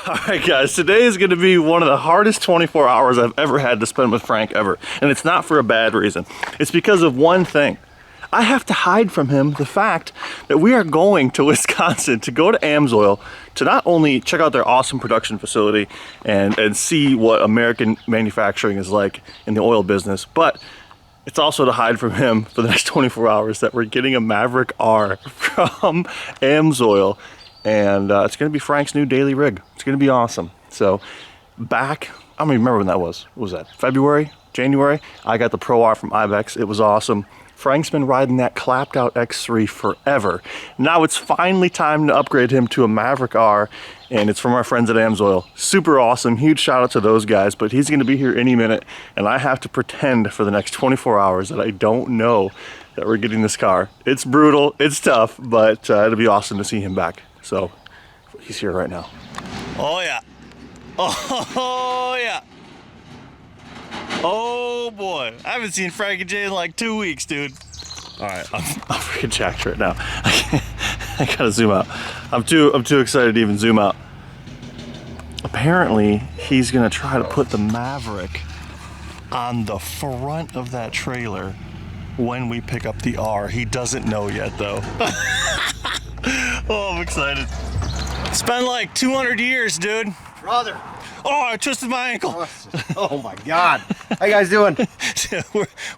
All right, guys, today is going to be one of the hardest 24 hours I've ever had to spend with Frank ever. And it's not for a bad reason. It's because of one thing. I have to hide from him the fact that we are going to Wisconsin to go to AMSOIL to not only check out their awesome production facility and see what American manufacturing is like in the oil business, but it's also to hide from him for the next 24 hours that we're getting a Maverick R from AMSOIL. And it's going to be Frank's new daily rig. It's going to be awesome. So back, I don't even remember when that was. What was that? February? January? I got the Pro R from Ibex. It was awesome. Frank's been riding that clapped out X3 forever. Now it's finally time to upgrade him to a Maverick R, and it's from our friends at AMSOIL. Super awesome. Huge shout out to those guys, but he's going to be here any minute, and I have to pretend for the next 24 hours that I don't know that we're getting this car. It's brutal. It's tough, but it'll be awesome to see him back. So he's here right now. Oh yeah. Oh yeah. Oh boy. I haven't seen Frankie J in like 2 weeks, dude. All right, I'm freaking jacked right now. I gotta zoom out. I'm too excited to even zoom out. Apparently, he's gonna try to put the Maverick on the front of that trailer when we pick up the R. He doesn't know yet though. Oh, I'm excited. It's been like 200 years, dude. Brother. Oh, I twisted my ankle. Oh my God. How you guys doing?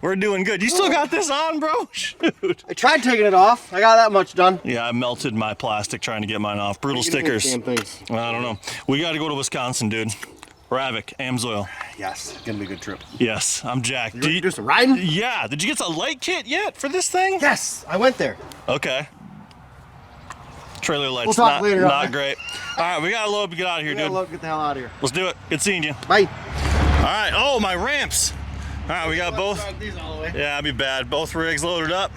We're doing good. You still got this on, bro? Shoot. I tried taking it off. I got that much done. Yeah, I melted my plastic trying to get mine off. Brutal stickers. Things? I don't know. We got to go to Wisconsin, dude. MAVERICK, AMSOIL. Yes, it's gonna be a good trip. Yes, I'm jacked. Did you do some riding? Yeah. Did you get a light kit yet for this thing? Yes, I went there. Okay. Trailer lights, We'll talk later not on. great. All right, we got to load to get out of here, dude. Get the hell out of here. Let's do it. Good seeing you. Bye. All right. Oh, my ramps. All right, we got both. Drag these all the way. Yeah, that'd be bad. Both rigs loaded up,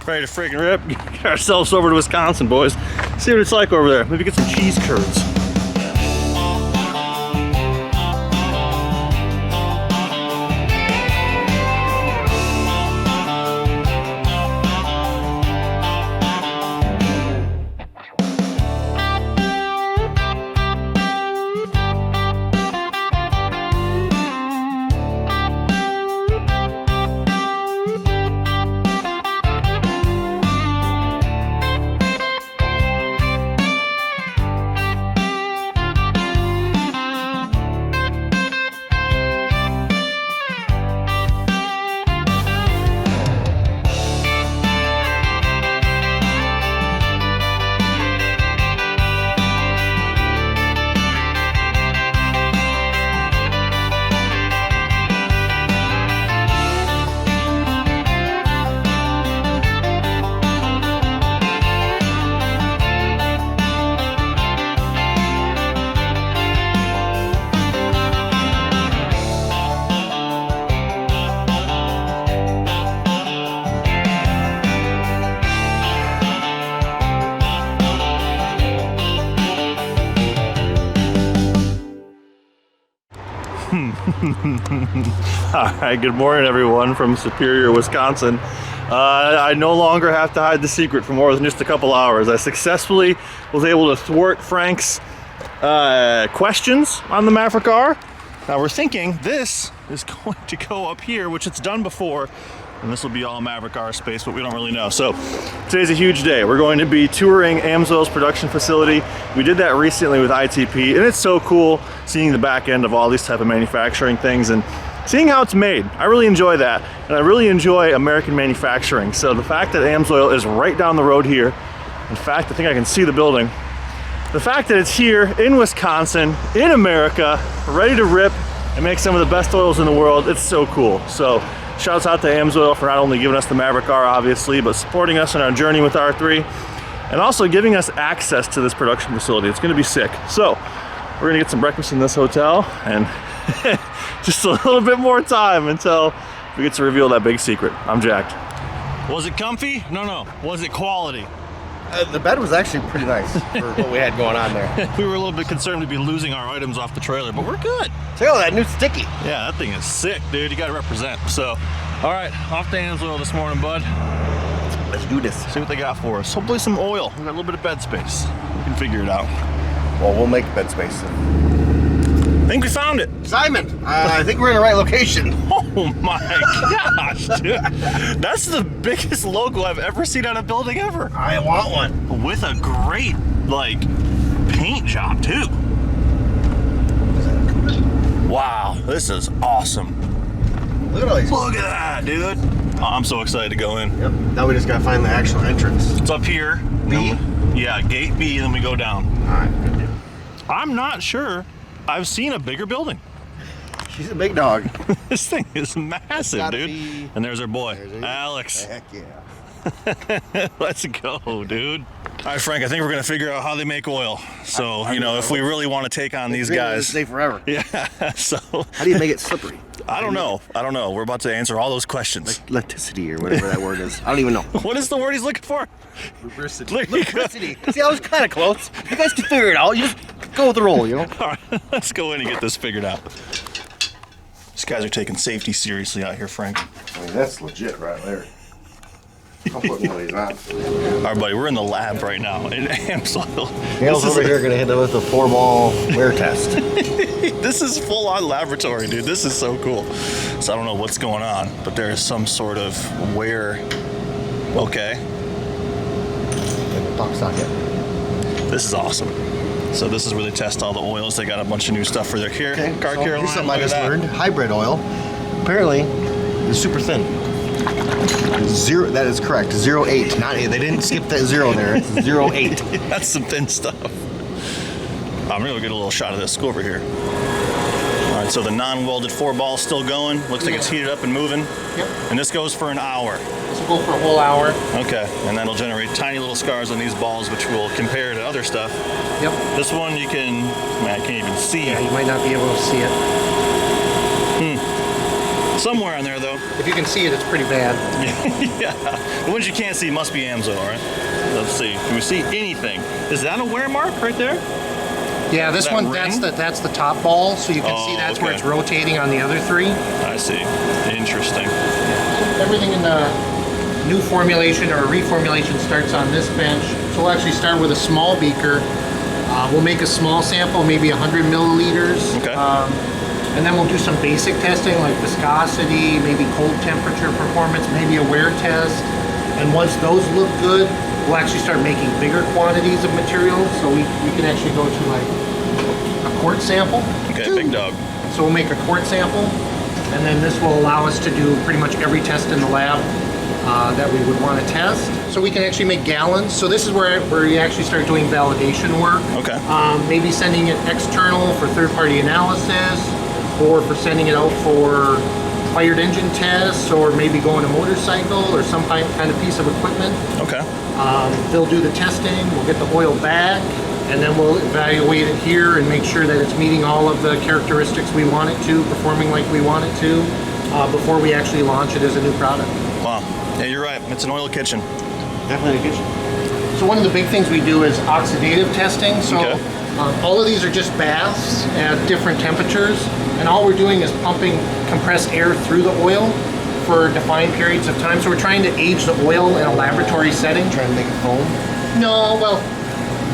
ready to freaking rip. Get ourselves over to Wisconsin, boys. See what it's like over there. Maybe get some cheese curds. All right, good morning everyone from Superior, Wisconsin. I no longer have to hide the secret for more than just a couple hours. I successfully was able to thwart Frank's questions on the Maverick R. Now we're thinking this is going to go up here, which it's done before, and this will be all Maverick R space, but we don't really know. So today's a huge day. We're going to be touring AMSOIL's production facility. We did that recently with ITP, and it's so cool seeing the back end of all these type of manufacturing things and seeing how it's made. I really enjoy that, and I really enjoy American manufacturing. So the fact that AMSOIL is right down the road here, in fact, I think I can see the building. The fact that it's here in Wisconsin, in America, ready to rip and make some of the best oils in the world, it's so cool. So shouts out to AMSOIL for not only giving us the Maverick R, obviously, but supporting us in our journey with R3, and also giving us access to this production facility. It's gonna be sick. So we're gonna get some breakfast in this hotel, and just a little bit more time until we get to reveal that big secret. I'm jacked. Was it comfy? No. Was it quality? The bed was actually pretty nice for what we had going on there. We were a little bit concerned we'd be losing our items off the trailer, but we're good. Check out that new sticky. Yeah, that thing is sick, dude. You gotta represent. So, all right, off to AMSOIL this morning, bud. Let's do this. See what they got for us. Hopefully some oil. We got a little bit of bed space. We can figure it out. Well, we'll make bed space. I think we found it. Simon, I think we're in the right location. Oh my gosh, dude. That's the biggest logo I've ever seen on a building ever. I want one. With a great, like, paint job, too. Wow, this is awesome. Look at all these. Look at that, dude. Oh, I'm so excited to go in. Yep. Now we just gotta find the actual entrance. It's up here. B? Yeah, gate B, then we go down. All right. Good deal. I'm not sure I've seen a bigger building. She's a big dog. This thing is massive, Gotta dude. be. And there's our boy, There's Alex. Heck yeah. Let's go, dude. All right, Frank, I think we're gonna figure out how they make oil. So, you know, if we really want to take on these guys. Stay forever. Yeah, so. How do you make it slippery? I don't know. We're about to answer all those questions. Like electricity or whatever that word is. I don't even know. What is the word he's looking for? Lubricity. There you go. Lubricity. See, I was kind of close. You guys can figure it out. You just go with the roll, you know? All right, let's go in and get this figured out. These guys are taking safety seriously out here, Frank. I mean, that's legit right there. I'm putting one of these on. All right, buddy, we're in the lab right now in AMSOIL. Dale's over here gonna hit it with a 4-ball wear test. This is full-on laboratory, dude. This is so cool. So I don't know what's going on, but there is some sort of wear. Okay. Pop socket. This is awesome. So this is where they test all the oils. They got a bunch of new stuff for their car Okay, care so line. here's something I Look at just that. learned. Hybrid oil, apparently, is super thin. Zero. That is correct. 0.8. Not 8. They didn't skip that 0 there. It's 0.8. That's some thin stuff. I'm gonna go get a little shot of this. Go over here. All right, so the non-welded 4-ball is still going. Looks like it's heated up and moving. Yep. And this goes for an hour. This will go for a whole hour. Okay, and that'll generate tiny little scars on these balls, which will compare to other stuff. Yep. This one you can, man, I can't even see. Yeah, you might not be able to see it. Somewhere on there, though. If you can see it, it's pretty bad. Yeah. The ones you can't see must be AMSOIL, right? Let's see. Can we see anything? Is that a wear mark right there? Yeah, this That one, ring? that's the top ball, so you can see that's where okay. it's rotating on the other 3. I see. Interesting. Everything in the new formulation or reformulation starts on this bench. So we'll actually start with a small beaker. We'll make a small sample, maybe 100 milliliters. Okay. And then we'll do some basic testing like viscosity, maybe cold temperature performance, maybe a wear test. And once those look good, we'll actually start making bigger quantities of material. So we can actually go to like a quart sample. Okay, big dog. So we'll make a quart sample, and then this will allow us to do pretty much every test in the lab that we would want to test. So we can actually make gallons. So this is where you actually start doing validation work. Okay. Maybe sending it external for third-party analysis, or for sending it out for fired engine tests, or maybe going a motorcycle or some kind of piece of equipment. Okay. They'll do the testing, we'll get the oil back, and then we'll evaluate it here and make sure that it's meeting all of the characteristics we want it to, performing like we want it to, before we actually launch it as a new product. Wow. Yeah, you're right. It's an oil kitchen. Definitely a kitchen. So one of the big things we do is oxidative testing. So Okay. all of these are just baths at different temperatures, and all we're doing is pumping compressed air through the oil for defined periods of time. So we're trying to age the oil in a laboratory setting. Trying to make it foam. No, well,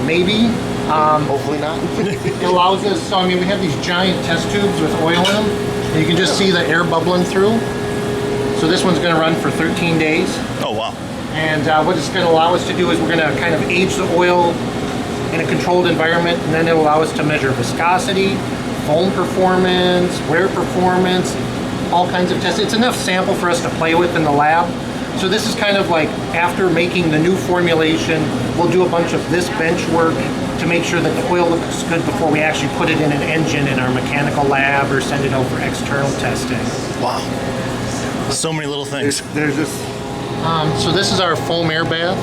maybe. Hopefully not. It allows us, so I mean, we have these giant test tubes with oil in them, and you can just see the air bubbling through. So this one's gonna run for 13 days. Oh, wow. And what it's gonna allow us to do is we're gonna kind of age the oil in a controlled environment, and then it'll allow us to measure viscosity, foam performance, wear performance, all kinds of tests. It's enough sample for us to play with in the lab. So this is kind of like after making the new formulation, we'll do a bunch of this bench work to make sure that the oil looks good before we actually put it in an engine in our mechanical lab or send it out for external testing. Wow. So many little things. There's this. So this is our foam air bath.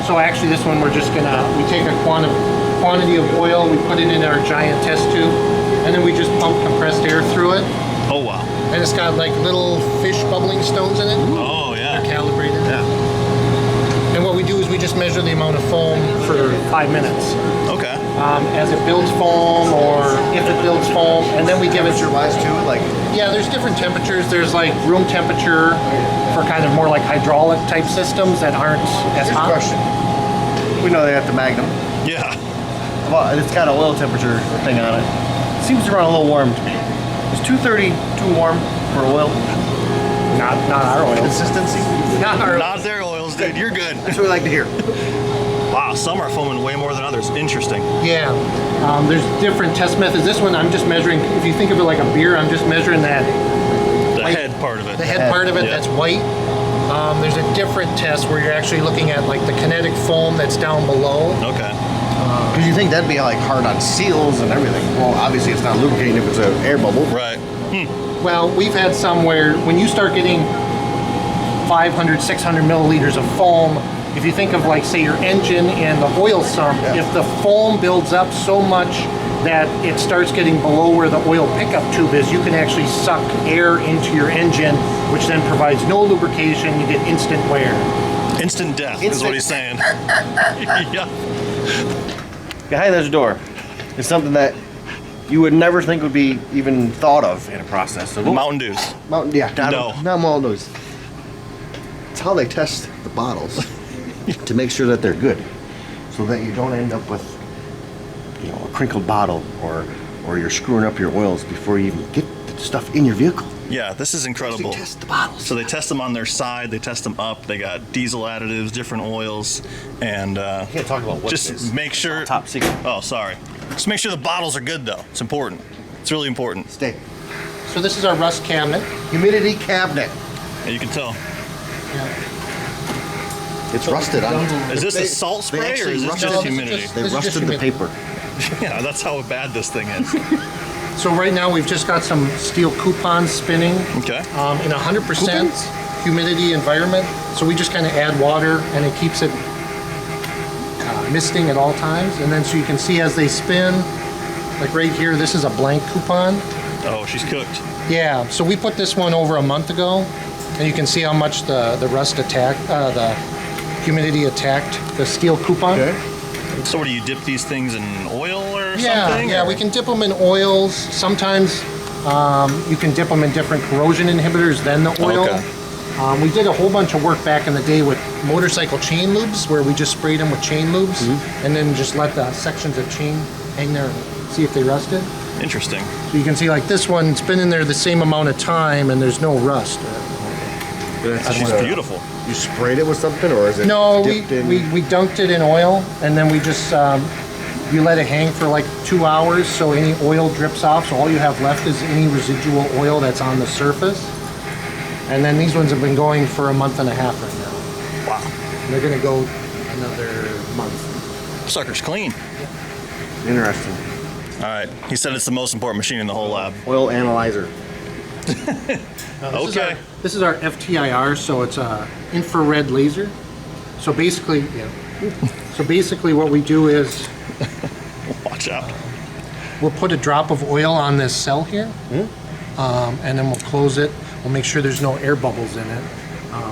So actually this one we're just gonna, we take a quantity of oil, we put it in our giant test tube, and then we just pump compressed air through it. Oh, wow. And it's got like little fish bubbling stones in it. Oh, yeah. They're calibrated. Yeah. And what we do is we just measure the amount of foam for 5 minutes. Okay. As it builds foam, or if it builds foam, and then we give it. Temperature-wise too, like. Yeah, there's different temperatures. There's like room temperature for kind of more like hydraulic type systems that aren't as Here's a hot. question. We know they have the Magnum. Yeah. Well, it's got an oil temperature thing on it. Seems to run a little warm to me. Is 230 too warm for oil? Not our oil. Consistency? Not their oils, dude. You're good. That's what we like to hear. Wow, some are foaming way more than others. Interesting. Yeah, there's different test methods. This one I'm just measuring, if you think of it like a beer, I'm just measuring that The white, head part of it. the head part of it, Yeah. that's white. There's a different test where you're actually looking at like the kinetic foam that's down below. Okay. Because you think that'd be like hard on seals and everything. Well, obviously it's not lubricating if it's an air bubble. Right. Well, we've had some where when you start getting 500, 600 milliliters of foam, if you think of like say your engine and the oil sump, if the foam builds up so much that it starts getting below where the oil pickup tube is, you can actually suck air into your engine, which then provides no lubrication. You get instant wear. Instant death is what he's saying. Yeah. Behind this door is something that you would never think would be even thought of in a process. So Mountain Dews. Mountain, yeah, No. not Mountain Dews. It's how they test the bottles to make sure that they're good, so that you don't end up with, you know, a crinkled bottle or you're screwing up your oils before you even get the stuff in your vehicle. Yeah, this is incredible. They test the bottles. So they test them on their side, they test them up, they got diesel additives, different oils, and I can't talk about what just it is. make sure. Top secret. Oh, sorry. Just make sure the bottles are good though. It's important. It's really important. Stay. So this is our rust cabinet. Humidity cabinet. Yeah, you can tell. It's rusted on. Is this a salt they spray or actually is this rusted just it. humidity? They This is just rusted the humidity. paper. Yeah, that's how bad this thing is. So right now we've just got some steel coupons spinning Okay. in 100% humidity environment. So we just kind of add water and it keeps it misting at all times. And then so you can see as they spin, like right here, this is a blank coupon. Oh, she's cooked. Yeah, so we put this one over a month ago, and you can see how much the rust attacked, the humidity attacked the steel coupon. Okay. So what do you dip these things in oil or Yeah, something? yeah, or- we can dip them in oils. Sometimes you can dip them in different corrosion inhibitors than the oil. Okay. We did a whole bunch of work back in the day with motorcycle chain lubes, where we just sprayed them with chain lubes, and then just let the sections of chain hang there and see if they rusted. Interesting. So you can see like this one, it's been in there the same amount of time and there's no rust. She's beautiful. You sprayed it with something, or is it No, dipped in? we dunked it in oil, and then we just you let it hang for like 2 hours, so any oil drips off. So all you have left is any residual oil that's on the surface. And then these ones have been going for a month and a half right now. Wow. And they're going to go another month. Sucker's clean. Interesting. All right. He said it's the most important machine in the whole lab. Oil analyzer. Okay. This is our FTIR, so it's a infrared laser. So basically, what we do is Watch out. we'll put a drop of oil on this cell here, and then we'll close it. We'll make sure there's no air bubbles in it.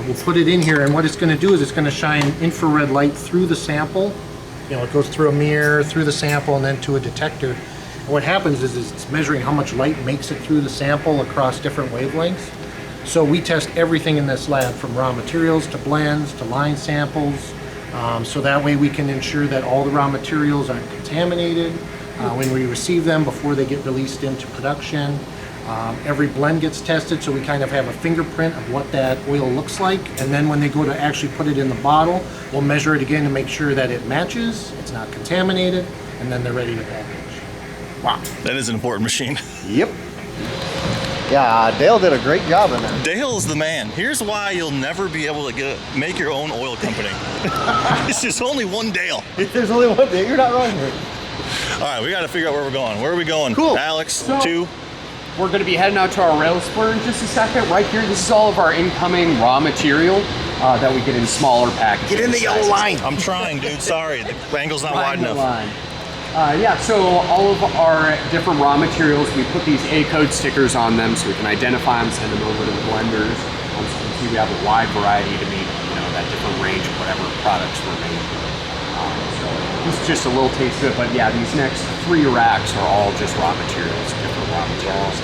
We'll put it in here, and what it's going to do is it's going to shine infrared light through the sample. You know, it goes through a mirror, through the sample, and then to a detector. And what happens is it's measuring how much light makes it through the sample across different wavelengths. So we test everything in this lab, from raw materials to blends to line samples. So that way we can ensure that all the raw materials aren't contaminated when we receive them before they get released into production. Every blend gets tested, so we kind of have a fingerprint of what that oil looks like. And then when they go to actually put it in the bottle, we'll measure it again to make sure that it matches, it's not contaminated, and then they're ready to package. Wow. That is an important machine. Yep. Yeah, Dale did a great job in that. Dale's the man. Here's why you'll never be able to make your own oil company. It's just only one Dale. There's only one thing. You're not wrong here. All right, we got to figure out where we're going. Where are we going? Cool. Alex, So- two. We're going to be heading out to our rail spur in just a second. Right here, this is all of our incoming raw material that we get in smaller packages. Get in the yellow line. I'm trying, dude. Sorry, the angle's not Right wide in the enough. line. Yeah, so all of our different raw materials, we put these A-code stickers on them so we can identify them, send them over to the blenders. So you can see we have a wide variety to meet, that different range of whatever products we're making. So this is just a little taste of it, but yeah, these next 3 racks are all just raw materials, different raw materials.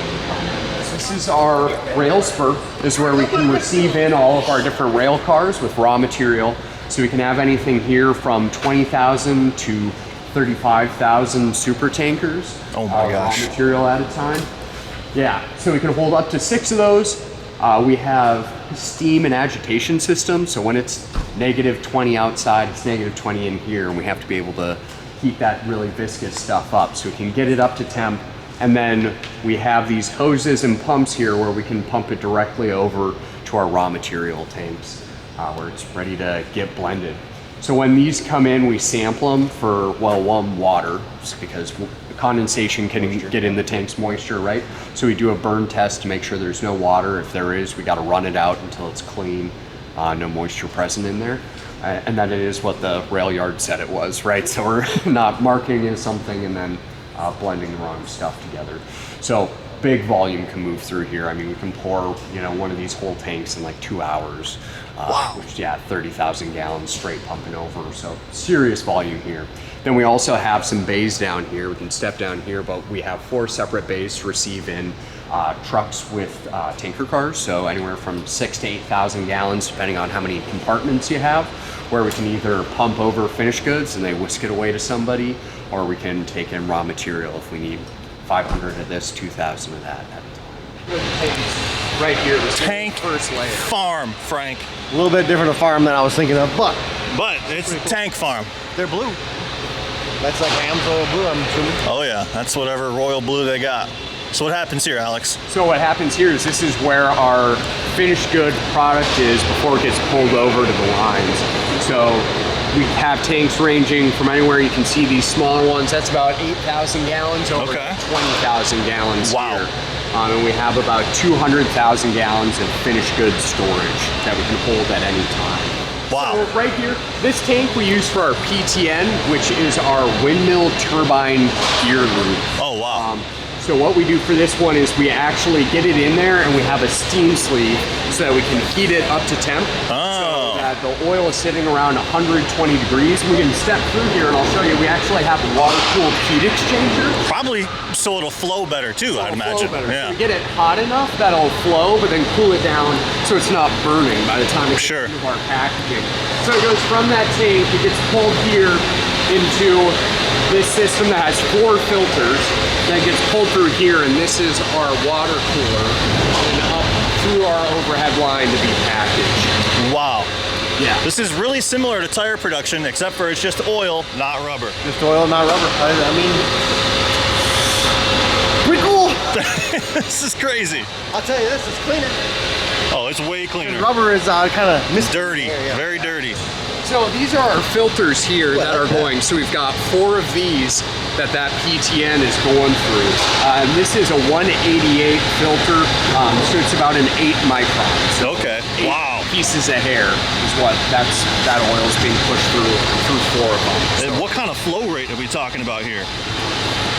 This is our rail spur. This is where we can receive in all of our different rail cars with raw material. So we can have anything here from 20,000 to 35,000 super tankers. Oh my gosh. Raw material at a time. Yeah, so we can hold up to 6 of those. We have steam and agitation system, so when it's -20 outside, it's -20 in here, and we have to be able to heat that really viscous stuff up so we can get it up to temp. And then we have these hoses and pumps here where we can pump it directly over to our raw material tanks where it's ready to get blended. So when these come in, we sample them for, well, one, water, because condensation can get in the tank's moisture, right? So we do a burn test to make sure there's no water. If there is, we got to run it out until it's clean, no moisture present in there. And then it is what the rail yard said it was, right? So we're not marking it as something and then blending the wrong stuff together. So big volume can move through here. I mean, we can pour, you know, one of these whole tanks in like 2 hours. Wow. Which, yeah, 30,000 gallons straight pumping over. So serious volume here. Then we also have some bays down here. We can step down here, but we have 4 separate bays to receive in trucks with tanker cars. So anywhere from 6,000 to 8,000 gallons, depending on how many compartments you have, where we can either pump over finished goods and they whisk it away to somebody, or we can take in raw material if we need 500 of this, 2,000 of that at a time. Right here, the Tank first layer. farm, Frank. A little bit different a farm than I was thinking of, but But it's tank farm. they're blue. That's like AMSOIL blue, I'm assuming. Oh yeah, that's whatever royal blue they got. So what happens here, Alex? So what happens here is this is where our finished good product is before it gets pulled over to the lines. So we have tanks ranging from anywhere. You can see these smaller ones. That's about 8,000 gallons over Okay. 20,000 gallons Wow. here. And we have about 200,000 gallons of finished goods storage that we can hold at any time. Wow. So right here, this tank we use for our PTN, which is our windmill turbine gear loop. Oh wow. So what we do for this one is we actually get it in there and we have a steam sleeve so that we can heat it up to temp. Oh. So that the oil is sitting around 120 degrees. We can step through here and I'll show you. We actually have a water-cooled heat exchanger. Probably so it'll flow better too, I'd imagine. So Yeah. we get it hot enough that it'll flow, but then cool it down so it's not burning by the time it gets Sure. into our packaging. So it goes from that tank, it gets pulled here into this system that has 4 filters that gets pulled through here, and this is our water cooler, and up through our overhead line to be packaged. Wow. Yeah. This is really similar to tire production, except for it's just oil, not rubber. Just oil, not rubber. I mean, pretty cool. This is crazy. I'll tell you this, it's cleaner. Oh, it's way cleaner. Rubber is kind of Dirty, very dirty. So these are our filters here that are going. So we've got 4 of these that PTN is going through. And this is a 188 filter, so it's about an 8 micron. So Okay. 8 Wow. pieces of hair is what that oil is being pushed through 4 of them. And what kind of flow rate are we talking about here?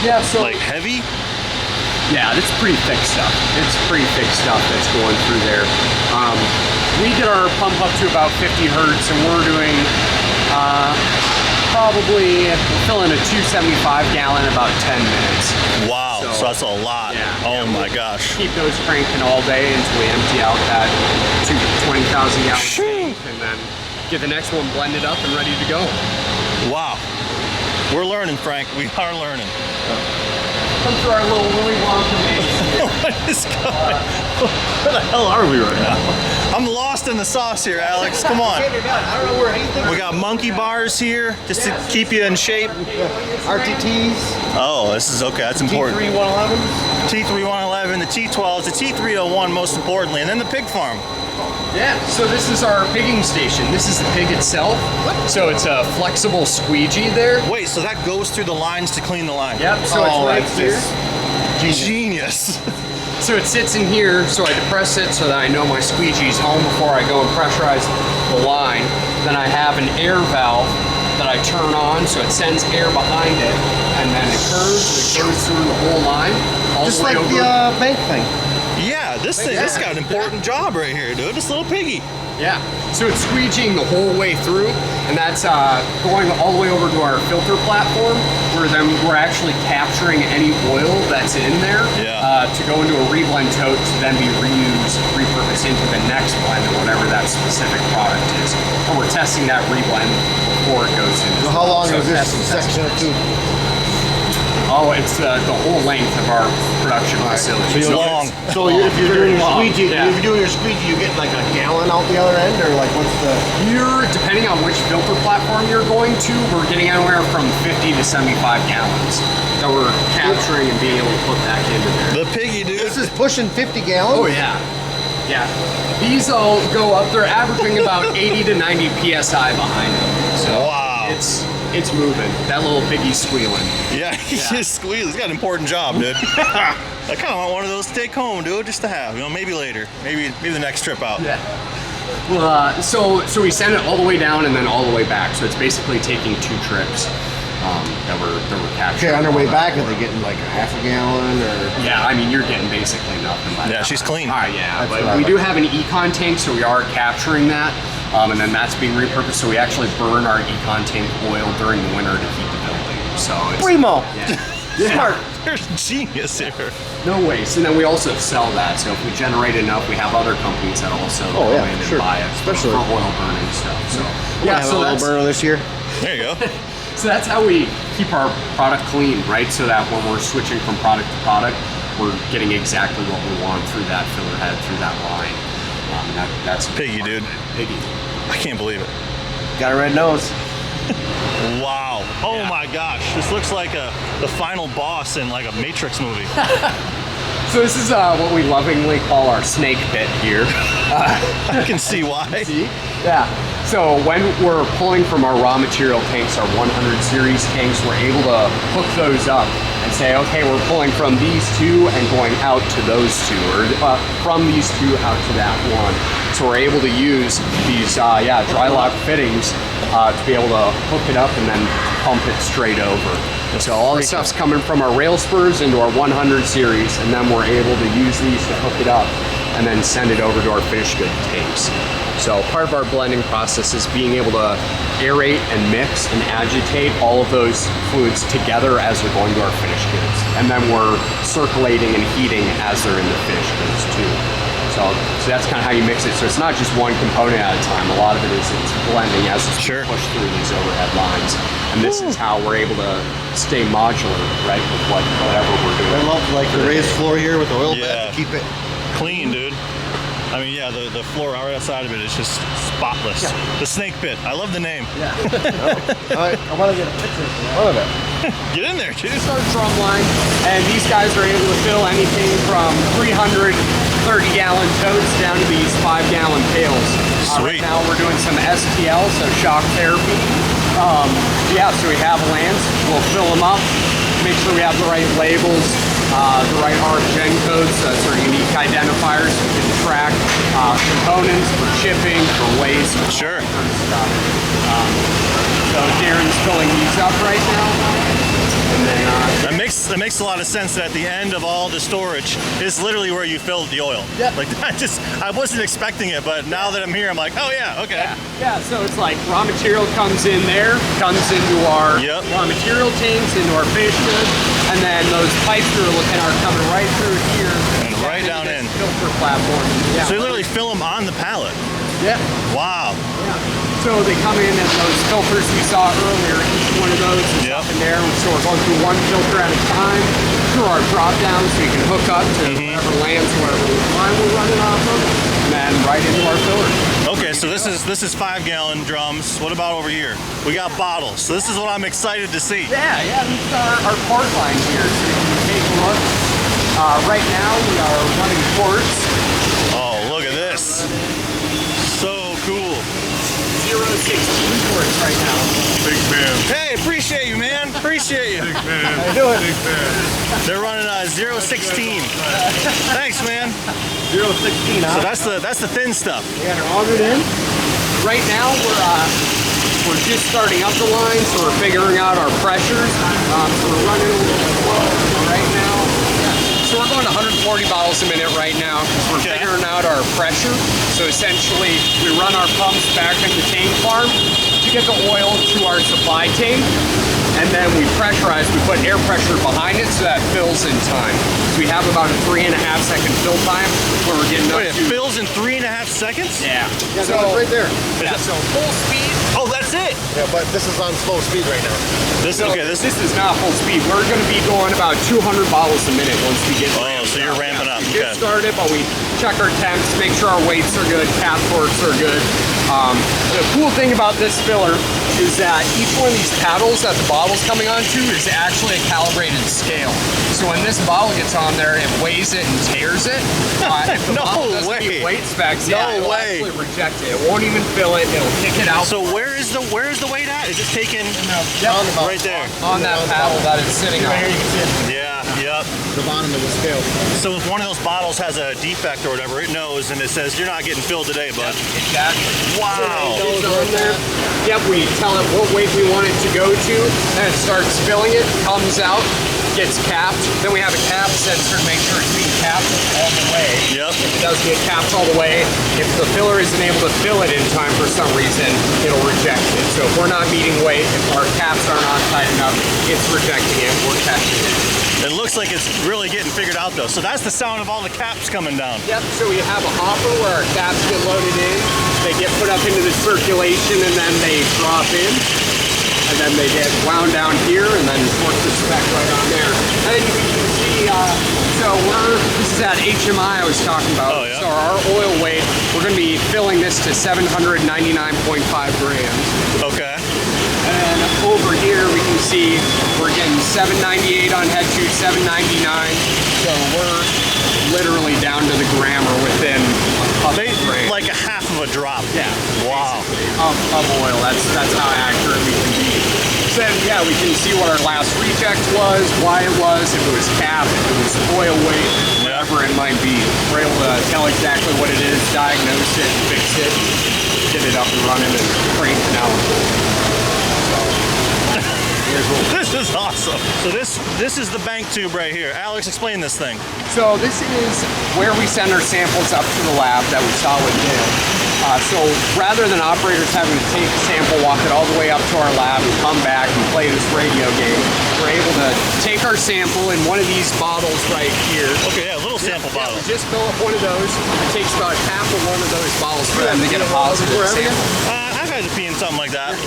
Yeah, so Like heavy? yeah, it's pretty thick stuff. It's pretty thick stuff that's going through there. We get our pump up to about 50 hertz, and we're doing probably filling a 275 gallon in about 10 minutes. Wow. So that's a lot. Yeah. Oh my gosh. Keep those cranking all day until we empty out that 20,000 gallon tank, and then get the next one blended up and ready to go. Wow. We're learning, Frank. We are learning. Come through our little Willy Wonka maze here. What is going? Where the hell are we right now? I'm lost in the sauce here, Alex. Come on. I don't know where anything. We got monkey bars here just to keep you in shape. RTTs, Oh, this is okay. That's important. T3 111s. T3 111, the T12s, the T301 most importantly, and then the pig farm. Yeah, so this is our pigging station. This is the pig itself. So it's a flexible squeegee there. Wait, so that goes through the lines to clean the line? Yep, so it's right here. Genius. So it sits in here, so I depress it so that I know my squeegee's home before I go and pressurize the line. Then I have an air valve that I turn on, so it sends air behind it, and then it curves, and it goes through the whole line. All Just the way like over. the bank thing. Yeah, This thing, this got an important job right here, dude. This little piggy. Yeah, so it's squeegeeing the whole way through, and that's going all the way over to our filter platform, where then we're actually capturing any oil that's in there to go into a reblend tote to then be reused, repurposed into the next blend or whatever that specific product is. And we're testing that reblend before it goes in. So how long is this section of tube? Oh, it's the whole length of our production facility. So if you're doing your squeegee, if you're doing your squeegee, you get like a gallon out the other end, or like what's the? Depending on which filter platform you're going to, we're getting anywhere from 50 to 75 gallons that we're capturing and being able to put back into there. The piggy, dude. This is pushing 50 gallons. Oh yeah, yeah. These all go up. They're averaging about 80 to 90 psi behind them. So wow, it's moving. That little piggy's squealing. Yeah, he's just squealing. He's got an important job, dude. I kind of want one of those to take home, dude, just to have. You know, maybe later, maybe the next trip out. Yeah. Well, so we send it all the way down and then all the way back. So it's basically taking 2 trips that we're capturing. Okay, on their way back, are they getting like a half a gallon or? Yeah, I mean you're getting basically nothing. Yeah, she's clean. Yeah, but we do have an econ tank, so we are capturing that. And then that's being repurposed, so we actually burn our econ tank oil during the winter to heat the building. So it's Primo! Yeah. Smart! There's genius here. No waste. And then we also sell that, so if we generate enough, we have other companies that also go in and buy it, especially for oil burning stuff. So yeah, so a little burner this year. There you go. So that's how we keep our product clean, right? So that when we're switching from product to product, we're getting exactly what we want through that filler head, through that line. That's piggy, dude. Piggy. I can't believe it. Got a red nose. Wow. Oh my gosh. This looks like the final boss in like a Matrix movie. So this is what we lovingly call our snake pit here. I can see why. See? Yeah. So when we're pulling from our raw material tanks, our 100 series tanks, we're able to hook those up and say, okay, we're pulling from these 2 and going out to those 2, or from these 2 out to that one. So we're able to use these dry lock fittings to be able to hook it up and then pump it straight over. So all the stuff's coming from our rail spurs into our 100 series, and then we're able to use these to hook it up and then send it over to our finished good tanks. So part of our blending process is being able to aerate and mix and agitate all of those fluids together as they're going to our finished goods. And then we're circulating and heating as they're in the finished goods too. So that's kind of how you mix it. So it's not just one component at a time. A lot of it is it's blending as it's pushed through these overhead lines. And this is how we're able to stay modular, right, with whatever we're doing. I love like the raised floor here with the oil bed to keep it clean, dude. I mean, yeah, the floor right outside of it is just spotless. Yeah. The snake pit. I love the name. Yeah. I want to get a picture of it. Get in there, dude. This is our drum line, and these guys are able to fill anything from 300 30-gallon totes down to these 5-gallon pails. Right now we're doing some STL, so shock therapy. So we have lands. We'll fill them up, make sure we have the right labels, the right RGen codes, that's our unique identifiers. We can track components for shipping, for waste, for sure. Stuff. So Darren's filling these up right now. And then, that makes a lot of sense that at the end of all the storage is literally where you filled the oil. Yeah. Like I wasn't expecting it, but now that I'm here, I'm like, oh yeah, okay. Yeah, so it's like raw material comes in there, comes into our raw material tanks, into our finished goods, and then those pipes you're looking at are coming right through here. And right down in. Filter platform. Yeah. So you literally fill them on the pallet. Yeah. Wow. Yeah. So they come in as those filters we saw earlier. Each one of those is up in there. So we're going through one filter at a time through our drop down, so you can hook up to whatever lands, whatever line we're running off of, and then right into our filler. Okay, so this is 5-gallon drums. What about over here? We got bottles. So this is what I'm excited to see. Yeah, this is our quart line here. So you can take a look. Right now we are running quartz. Oh, look at this. So cool. 016 quartz right now. Big man. Hey, appreciate you, man. Appreciate you. Big man. How you doing? Big man. They're running 016. Thanks, man. 016, So that's the thin stuff. Yeah, they're augered in. Right now we're just starting up the line, so we're figuring out our pressures. So we're running a little slow right now. So we're going to 140 40 bottles a minute right now because we're figuring out our pressure. So essentially, we run our pumps back in the tank farm to get the oil to our supply tank. And then we pressurize, we put air pressure behind it so that fills in time. So we have about a 3.5 second fill time where we're getting up Wait, it fills in 3.5 seconds? Yeah. Yeah, So, so it's right there. yeah, so full speed. Oh, that's it. Yeah, but this is on slow speed right now. This So okay. This this is not full speed. We're going to be going about 200 bottles a minute once we get. Oh, so you're ramping up. We get Okay. started, but we check our temps, make sure our weights are good, cap torques are good. The cool thing about this filler is that each one of these paddles that the bottle's coming onto is actually a calibrated scale. So when this bottle gets on there, it weighs it and tears it. If the No bottle doesn't way. meet weight specs, No it'll way. actually reject it. It won't even fill it. It'll kick it out. So where is the weight at? Is it taken Yep. right there? On that paddle that it's sitting on. Here you can see it. Yeah. Yep. The bottom of the scale. So if one of those bottles has a defect or whatever, it knows and it says you're not getting filled today, bud. Exactly. Wow. Those are on there. Yep, we tell it what weight we want it to go to, and it starts filling it, comes out, gets capped. Then we have a cap sensor to make sure it's being capped all the way. Yep. If it does get capped all the way, if the filler isn't able to fill it in time for some reason, it'll reject it. So if we're not meeting weight, if our caps are not tight enough, it's rejecting it, we're catching it. It looks like it's really getting figured out though. So that's the sound of all the caps coming down. Yep, so we have a hopper where our caps get loaded in, they get put up into the circulation, and then they drop in. And then they get wound down here and then torque the spec right on there. And you can see, this is that HMI I was talking about. Oh, yeah. So our oil weight, we're going to be filling this to 799.5 grams. Okay. And over here we can see we're getting 798 on head tube, 799. So we're literally down to the gram or within a gram. Like a half of a drop. Yeah. Wow. Of oil. That's how accurate we can be. So then, yeah, we can see what our last reject was, why it was, if it was cap, if it was oil weight, whatever it might be. We're able to tell exactly what it is, diagnose it, fix it, get it up and running, and crank it out. This is awesome. So this is the bank tube right here. Alex, explain this thing. So this is where we send our samples up to the lab that we saw with Dale. So rather than operators having to take a sample, walk it all the way up to our lab and come back and play this radio game, we're able to take our sample in one of these bottles right here. Okay, yeah, little sample bottle. We just fill up one of those. It takes about half of one of those bottles for them to get a positive sample. I've had to pee in something like that.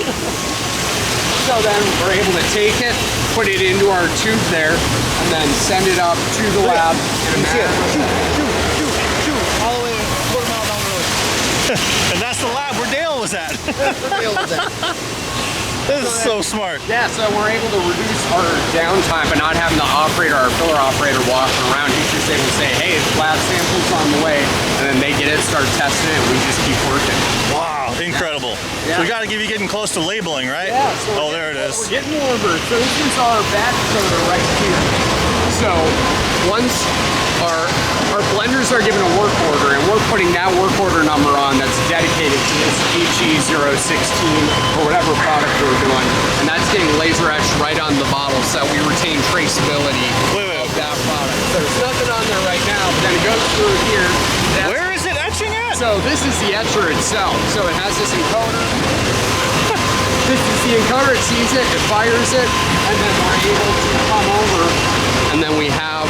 So then we're able to take it, put it into our tube there, and then send it up to the lab in a All the way a quarter mile down the road. And that's the lab where Dale was at. Dale was at. This is so smart. Yeah, so we're able to reduce our downtime by not having the operator, our filler operator, walking around. He's just able to say, hey, the lab sample's on the way, and then they get it, start testing it, and we just keep working. Wow, incredible. Yeah. So we got to be getting close to labeling, right? Yeah. So Oh, there it is. We're getting warmer. So this is our batch coder right here. So once our blenders are given a work order, and we're putting that work order number on that's dedicated to this HE016 or whatever product we're doing, and that's getting laser etched right on the bottle so that we retain traceability of that product. So there's nothing on there right now, but then it goes through here. Where is it etching at? So this is the etcher itself. So it has this encoder. This is the encoder, it sees it, it fires it, and then we're able to come over, and then we have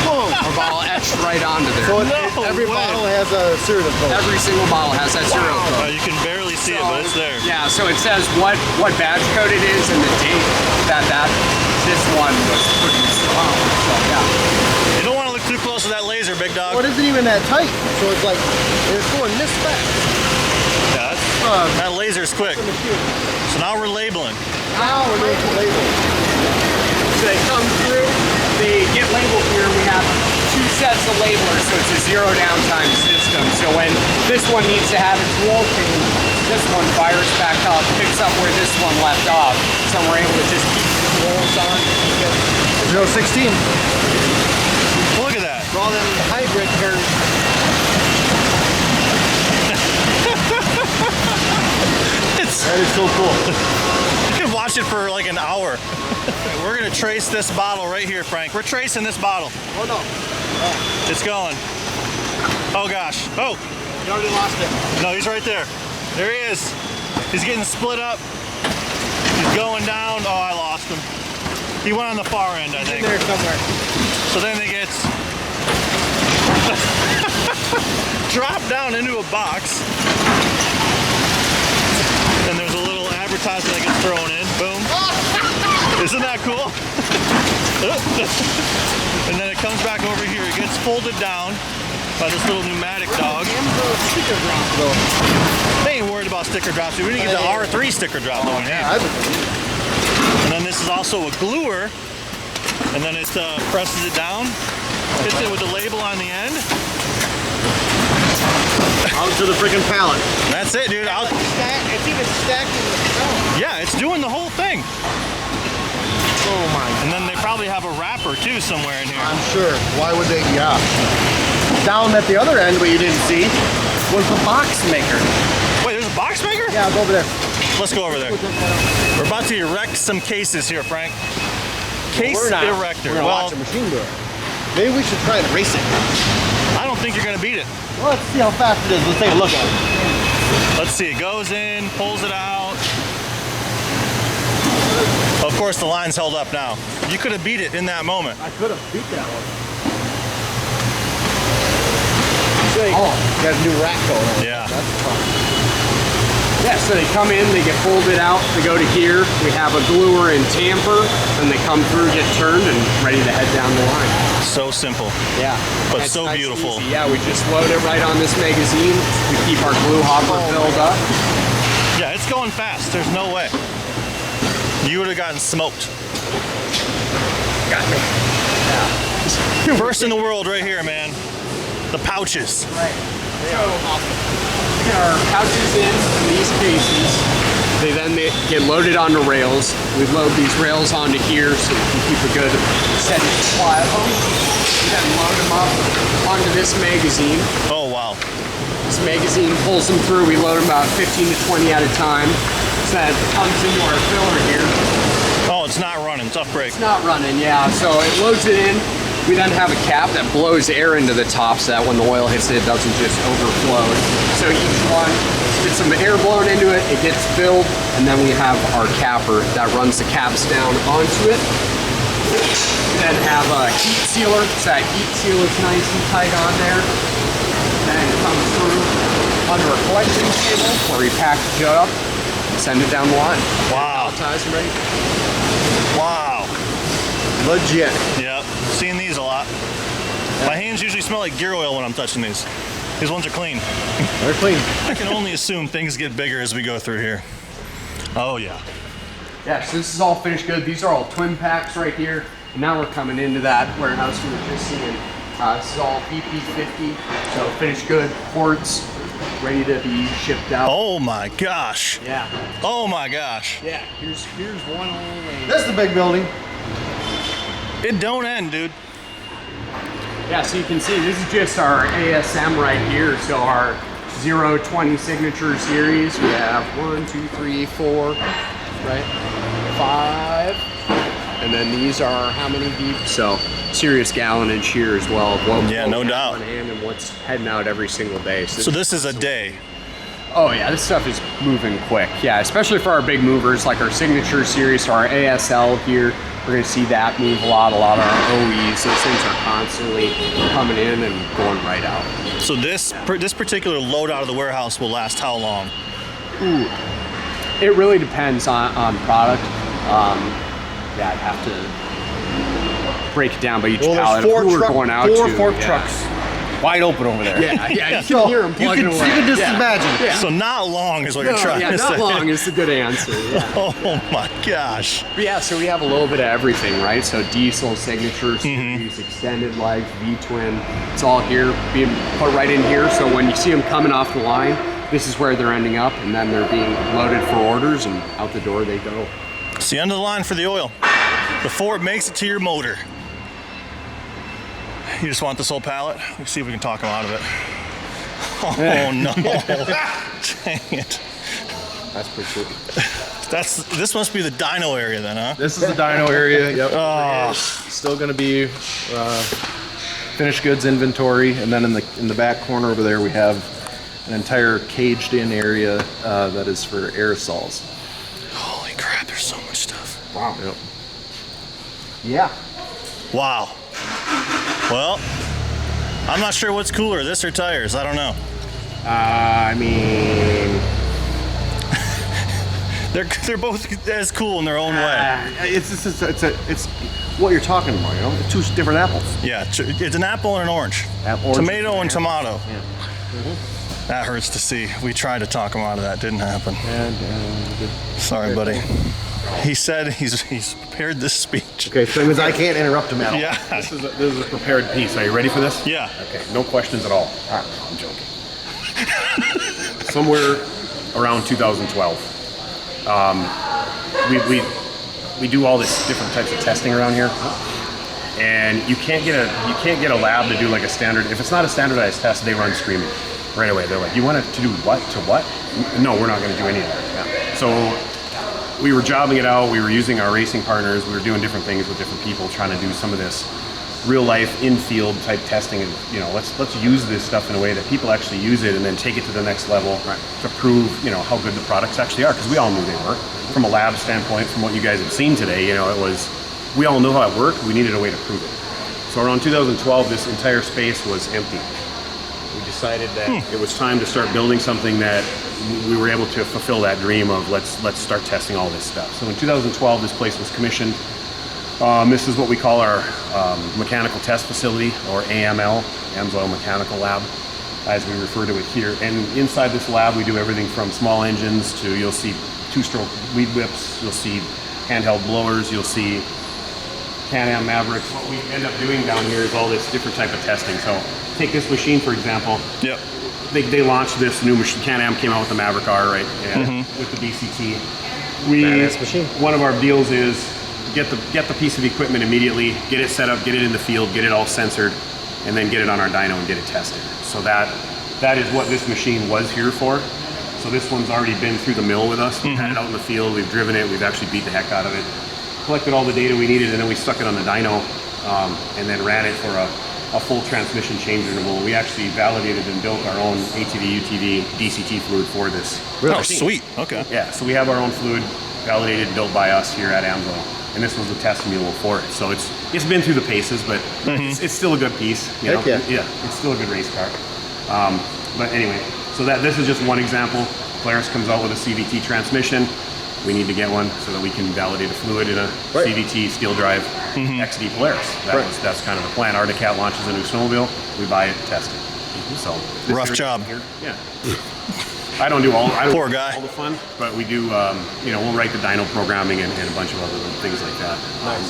our bottle etched right onto there. So way. every bottle has a serial code. Every single bottle has that serial code. You can barely see it, but it's there. Yeah, so it says what batch code it is and the date that this one was produced on. So yeah. You don't want to look too close to that laser, big dog. Well, it isn't even that tight. So it's like, it's going this fast. Yeah, that laser's quick. So now we're labeling. Now we're going to label. So they come through, they get labeled here. We have 2 sets of labelers, so it's a zero downtime system. So when this one needs to have its roll change, this one fires back up, picks up where this one left off. So we're able to just keep the rolls on. 016. Look at that. For all them hybrid here. That is so cool. You can watch watched it for like an hour. We're gonna trace this bottle right here, Frank. We're tracing this bottle. Oh no. It's going. Oh gosh. Oh. You already lost it. No, he's right there. There he is. He's getting split up. He's going down. Oh, I lost him. He went on the far end, I think. In there somewhere. So then it gets dropped down into a box. And there's a little advertisement that gets thrown in. Boom. Isn't that cool? And then it comes back over here. It gets folded down by this little pneumatic dog. Sticker drop, though. They ain't worried about sticker drops. We didn't get the R3 sticker drop though. And then this is also a gluer. And then it presses it down, hits it with the label on the end. Out to the freaking pallet. That's it, dude. It's even stacking the snow. Yeah, it's doing the whole thing. Oh my. And then they probably have a wrapper too somewhere in here. I'm sure. Why would they? Yeah. Down at the other end, what you didn't see was the box maker. Wait, there's a box maker? Yeah, go over there. Let's go over there. We're about to erect some cases here, Frank. Case erector. We're gonna watch a machine do it. Maybe we should try and race it. I don't think you're gonna beat it. Well, let's see how fast it is. Let's take a look at it. Let's see. It goes in, pulls it out. Of course, the line's held up now. You could have beat it in that moment. I could have beat that one. Oh, got a new rack going on. Yeah. That's fun. Yeah, so they come in, they get folded out, they go to here. We have a gluer and tamper, and they come through, get turned, and ready to head down the line. So simple. Yeah. But It's so nice and beautiful. easy. Yeah, we just load it right on this magazine. We keep our glue hopper filled up. Yeah, it's going fast. There's no way. You would have gotten smoked. Got me. Yeah. First in the world right here, man. The pouches. Right. So, we get our pouches in these cases. They then get loaded onto rails. We load these rails onto here so we can keep a good steady supply of them. We then load them up onto this magazine. Oh, wow. This magazine pulls them through. We load them about 15 to 20 at a time. So that comes into our filler here. Oh, it's not running. Tough break. It's not running, yeah. So it loads it in. We then have a cap that blows air into the top so that when the oil hits it, it doesn't just overflow. So each one gets some air blown into it, it gets filled, and then we have our capper that runs the caps down onto it. We then have a heat sealer, so that heat seal is nice and tight on there. Then it comes through under a collection table where we package it up and send it down the line. Wow. Palletized and ready. Wow. Legit. Yep. Seeing these a lot. My hands usually smell like gear oil when I'm touching these. These ones are clean. They're clean. I can only assume things get bigger as we go through here. Oh, yeah. Yeah, so this is all finished good. These are all twin packs right here. And now we're coming into that warehouse we were just seeing. This is all BP50, so finished good, quartz, ready to be shipped out. Oh, my gosh. Yeah. Oh, my gosh. Yeah, here's one only. This is the big building. It don't end, dude. Yeah, so you can see this is just our ASM right here. So our 020 signature series. We have 1, 2, 3, 4, right? 5. And then these are how many deep? So serious gallonage here as well. Yeah, no doubt. On hand and what's heading out every single day. So this is a day. Oh yeah, this stuff is moving quick. Yeah, especially for our big movers like our signature series, so our ASL here. We're gonna see that move a lot of our OEs. Those things are constantly coming in and going right out. So this particular load out of the warehouse will last how long? Ooh, it really depends on product. Yeah, I'd have to break it down by each pallet. There's Who we're going out four to. fork trucks wide open over there. Yeah, you can hear them plugging you away. can just Yeah. imagine. Yeah. So not long is what you're trying yeah, to not say. long is the good answer. Yeah. Oh my gosh. But yeah, so we have a little bit of everything, right? So diesel, signature series, extended life, V-twin. It's all here, being put right in here. So when you see them coming off the line, this is where they're ending up, and then they're being loaded for orders, and out the door they go. It's the end of the line for the oil. Before it makes it to your motor. You just want this whole pallet? Let's see if we can talk him out of it. Oh no. Dang it. That's pretty cool. This must be the dyno area then, huh? This is the dyno area. Yep. Oh. Still going to be finished goods inventory, and then in the back corner over there we have an entire caged in area that is for aerosols. Holy crap! There's so much stuff. Wow. Yep. Yeah. Wow. Well, I'm not sure what's cooler, this or tires. I don't know. I mean, They're both as cool in their own way. It's what you're talking about, you know? Two different apples. Yeah, it's an apple and an orange. Orange Tomato and apple. tomato. Yeah. That hurts to see. We tried to talk him out of that. Didn't happen. Sorry, buddy. He said he's prepared this speech. Okay, so that means I can't interrupt him at all. Yeah. this is a prepared piece. Are you ready for this? Yeah. Okay, no questions at all. I'm joking. Somewhere around 2012, we do all this different types of testing around here, and you can't get a lab to do like a standard. If it's not a standardized test, they run screaming right away. They're like, "You want it to do what to what?" No, we're not going to do any of that. Yeah. So we were jobbing it out. We were using our racing partners. We were doing different things with different people, trying to do some of this real life in-field type testing, and let's use this stuff in a way that people actually use it, and then take it to the next level to prove how good the products actually are, because we all knew they were. From a lab standpoint, from what you guys have seen today, we all know how it worked. We needed a way to prove it. So around 2012, this entire space was empty. We decided that it was time to start building something that we were able to fulfill that dream of let's start testing all this stuff. So in 2012, this place was commissioned. This is what we call our mechanical test facility, or AML, AMSOIL Mechanical Lab, as we refer to it here. And inside this lab, we do everything from small engines to, you'll see two-stroke weed whips, you'll see handheld blowers, you'll see Can-Am Mavericks. What we end up doing down here is all this different type of testing. So take this machine, for example. Yep. They launched this new machine. Can-Am came out with the MAVERICK R, right? And with the DCT. Badass machine. One of our deals is get the piece of equipment immediately, get it set up, get it in the field, get it all censored, and then get it on our dyno and get it tested. So that is what this machine was here for. So this one's already been through the mill with us. We've had it out in the field, we've driven it, we've actually beat the heck out of it, collected all the data we needed, and then we stuck it on the dyno and then ran it for a full transmission change interval. We actually validated and built our own ATV, UTV, DCT fluid for this. Oh, sweet. Okay. Yeah, so we have our own fluid validated, built by us here at AMSOIL. And this was the test mule for it. So it's been through the paces, but it's still a good piece. Heck yeah. Yeah, it's still a good race car. But anyway, so this is just one example. Polaris comes out with a CVT transmission. We need to get one so that we can validate a fluid in a CVT steel drive XD Polaris. That's kind of the plan. Arctic launches a new snowmobile. We buy it, test it. So Rough job. Here, yeah. I don't do all Poor guy. all the fun, but we do. We'll write the dyno programming and a bunch of other things like that.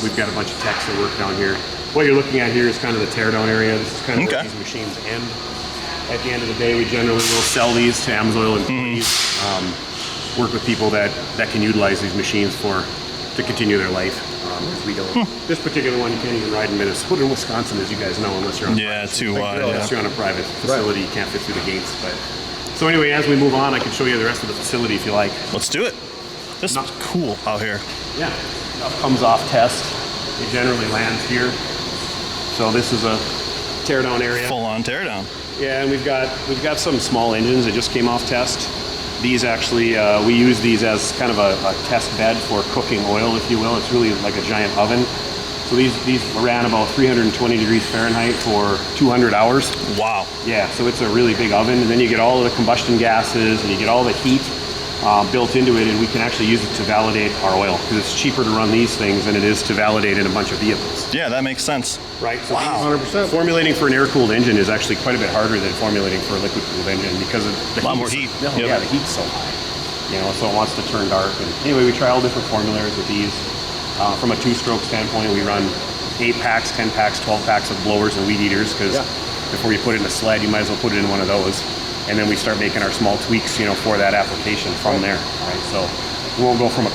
We've got a bunch of techs that work down here. What you're looking at here is kind of the teardown area. This is kind of where these machines end. At the end of the day, we generally will sell these to AMSOIL employees. Work with people that can utilize these machines to continue their life. We don't. This particular one you can't even ride in Minnesota or Wisconsin, as you guys know, unless you're on too wide. unless you're on a private facility. You can't fit through the gates. But so anyway, as we move on, I can show you the rest of the facility if you like. Let's do it. This is cool out here. Yeah, stuff comes off test. It generally lands here. So this is a teardown area. Full on teardown. Yeah, and we've got some small engines that just came off test. These actually, we use these as kind of a test bed for cooking oil, if you will. It's really like a giant oven. So these ran about 320 degrees Fahrenheit for 200 hours. Wow. Yeah, so it's a really big oven, and then you get all of the combustion gases, and you get all the heat built into it, and we can actually use it to validate our oil, because it's cheaper to run these things than it is to validate in a bunch of vehicles. Yeah, that makes sense. Right. So Wow. 100%. Formulating for an air-cooled engine is actually quite a bit harder than formulating for a liquid-cooled engine because of the lot more heat. Yeah, Yep. the heat's so high. So it wants to turn dark. And anyway, we try all different formulators with these. From a two-stroke standpoint, we run 8 packs, 10 packs, 12 packs of blowers and weed eaters, because before you put it in a sled, you might as well put it in one of those. And then we start making our small tweaks, for that application from there. Right. So we won't go from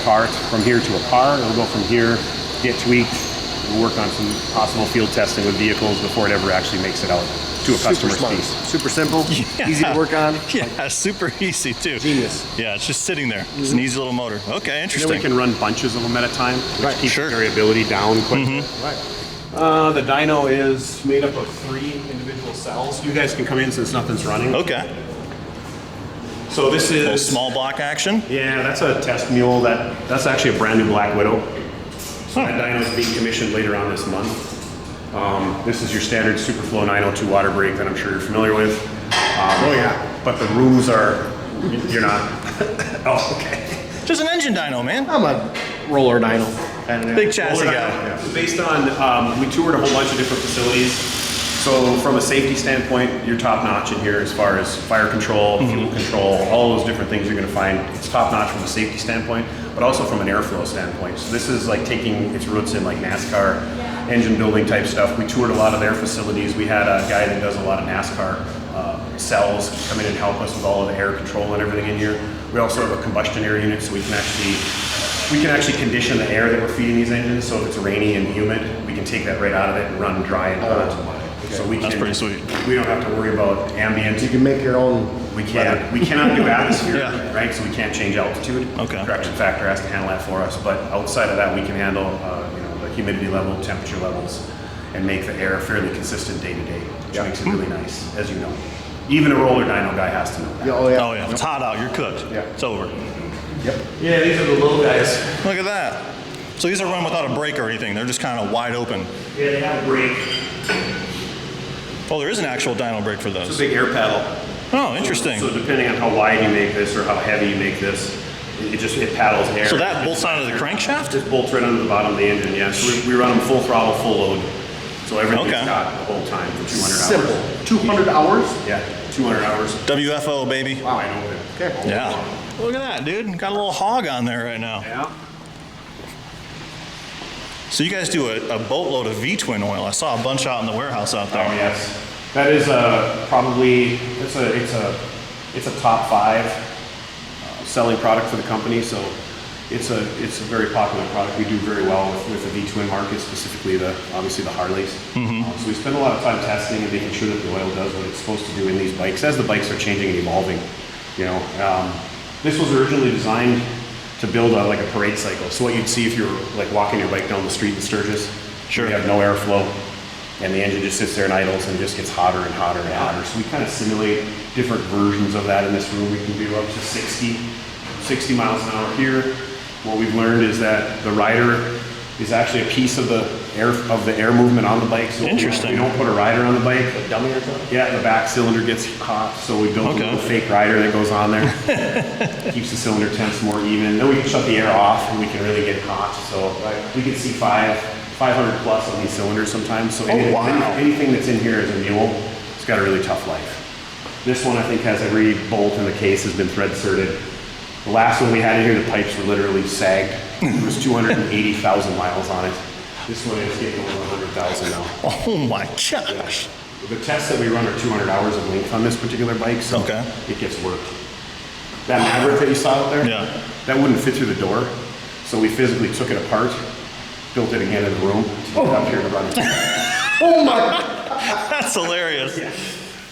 here to a car. It'll go from here, get tweaked, We'll work on some possible field testing with vehicles before it ever actually makes it out to a customer's piece. Super simple, easy to work on. Yeah, super easy too. Genius. Yeah, it's just sitting there. It's an easy little motor. Okay, And interesting. then we can run bunches of them at a time, which Right, keeps sure. variability down quite a bit. Right. The dyno is made up of 3 individual cells. You guys can come in since nothing's running. Okay. So this A little is small block action. Yeah, that's a test mule. That's actually a brand new Black Widow. So that dyno is being commissioned later on this month. This is your standard Superflow 902 water brake that I'm sure you're familiar with. Oh yeah. But the rooms are, you're not. Oh, okay. Just an engine dyno, man. I'm a roller dyno. Big chassis guy. Yeah. So based on, we toured a whole bunch of different facilities. So from a safety standpoint, you're top notch in here as far as fire control, fuel control, all those different things you're going to find. It's top notch from a safety standpoint, but also from an airflow standpoint. So this is like taking its roots in like NASCAR engine building type stuff. We toured a lot of their facilities. We had a guy that does a lot of NASCAR cells come in and help us with all of the air control and everything in here. We also have a combustion air unit, so we can actually condition the air that we're feeding these engines. So if it's rainy and humid, we can take that right out of it and run dry and hot. So we That's can, pretty sweet. We don't have to worry about ambient. You can make your own. We can't. We cannot do atmosphere, Yeah. right? So we can't change altitude. Okay. Correction factor has to handle that for us. But outside of that, we can handle the humidity level, temperature levels, and make the air fairly consistent day to day, which makes it really nice, as you know. Even a roller dyno guy has to know that. Yeah, oh yeah. Oh yeah, if it's hot out, you're cooked. Yeah. It's over. Yep. Yeah, these are the little guys. Look at that. So these are run without a brake or anything. They're just kind of wide open. Yeah, they have a brake. Oh, there is an actual dyno brake for It's a those. big air paddle. Oh, interesting. So depending on how wide you make this or how heavy you make this, it paddles air. So that bolts onto the crankshaft? Just bolts right under the bottom of the engine, yeah. So we run them full throttle, full load. So everything's Okay. got the whole time for 200 Simple. hours. 200 hours? Yeah, 200 hours. WFO, baby. Wide open. Okay. Yeah. Look at that, dude. Got a little hog on there right now. Yeah. So you guys do a boatload of V-twin oil. I saw a bunch out in the warehouse out Oh there. yes. That is probably it's a top 5 selling product for the company. So it's a very popular product. We do very well with the V-twin market, specifically obviously the Harleys. So we spend a lot of time testing and making sure that the oil does what it's supposed to do in these bikes as the bikes are changing and evolving. You know, this was originally designed to build like a parade cycle. So what you'd see if you're like walking your bike down the street in Sturgis, Sure. you have no airflow, and the engine just sits there and idles and just gets hotter and hotter and hotter. So we kind of simulate different versions of that in this room. We can do up to 60 miles an hour here. What we've learned is that the rider is actually a piece of the air movement on the bike. So Interesting. we don't put a rider on the bike. A dummy or something? Yeah, the back cylinder gets hot, so we built Okay. a little fake rider that goes on there. Keeps the cylinder temps more even. Then we can shut the air off and we can really get hot. So we can see 500 plus on these cylinders sometimes. So anything that's in here as a mule, it's got a really tough life. This one I think has every bolt in the case has been thread serted. The last one we had in here, the pipes were literally sagged. There was 280,000 miles on it. This one is getting over 100,000 now. Oh my gosh. The tests that we run are 200 hours of length on this particular bike, so Okay. it gets worked. That Maverick that you saw out there, Yeah. that wouldn't fit through the door, so we physically took it apart, built it again in the room to get it up here to run it. Oh my! That's hilarious.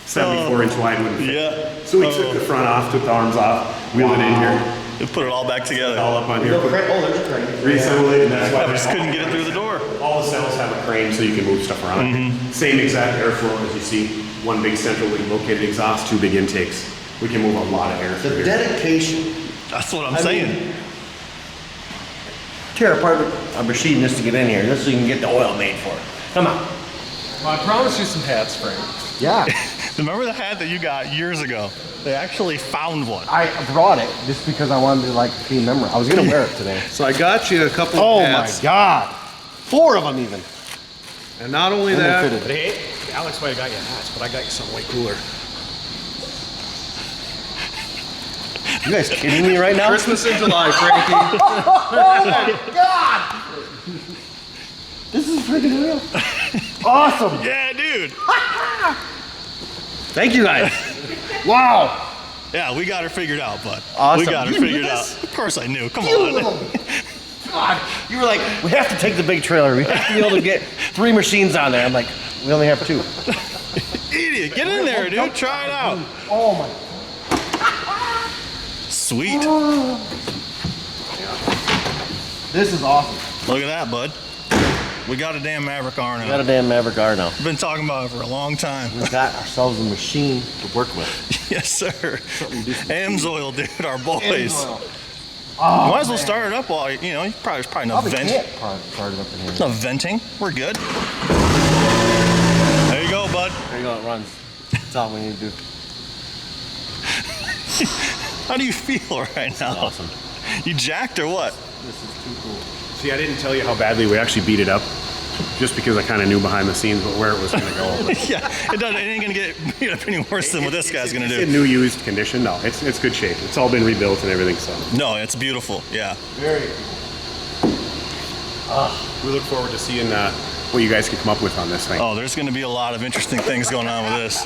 74-inch wide wouldn't fit. Yeah. So we took the front off, took the arms off, wheeled it in here, You put it all back together. all up on here, Oh, there's a crane. reassembled it, and that's why I just couldn't get it through the door. all the cells have a crane so you can move stuff around. Same exact airflow as you see. One big centrally located exhaust, 2 big intakes. We can move a lot of air through The here. dedication. That's what I'm I saying. mean, tear apart a machine just to get in here, just so you can get the oil made for it. Come on. Well, I promised you some hats, Frank. Yeah. Remember the hat that you got years ago? They actually found one. I brought it just because I wanted to like be a member. I was gonna wear it today. So I got you a couple Oh of my hats, God. 4 of them even. and not only And that, they fitted. Hey, Alex might have got you hats, but I got you something way cooler. You guys kidding me right now? Christmas in July, Frankie. God! This is freaking real. Awesome. Yeah, dude. Thank you guys. Wow. Yeah, we got her figured out, bud. Awesome. We got her You knew figured this? out. Of course I knew. Come You on. little God, you were like, we have to take the big trailer. We have to be able to get 3 machines on there. I'm like, we only have 2. Idiot, get in there, dude. Try it out. Oh my. Sweet. This is awesome. Look at that, bud. We got a damn Maverick R now. We got a damn Maverick R now. Been talking about it for a long time. We got ourselves a machine to work with. Yes, sir. AMSOIL, dude, our boys. AMSOIL. Might as well start it up while you know. There's probably no Probably vent. can't start it up in here. No venting. We're good. There you go, bud. There you go, it runs. That's all we need to do. How do you feel right now? Awesome. You jacked or what? This is too cool. See, I didn't tell you how badly we actually beat it up, just because I kind of knew behind the scenes where it was going to go. But Yeah, it ain't gonna get beat up any worse than what this guy's gonna it's do. in new used condition. No, it's good shape. It's all been rebuilt and everything. So No, it's beautiful. Yeah. Very cool. we look forward to seeing what you guys can come up with on this thing. Oh, there's gonna be a lot of interesting things going on with this.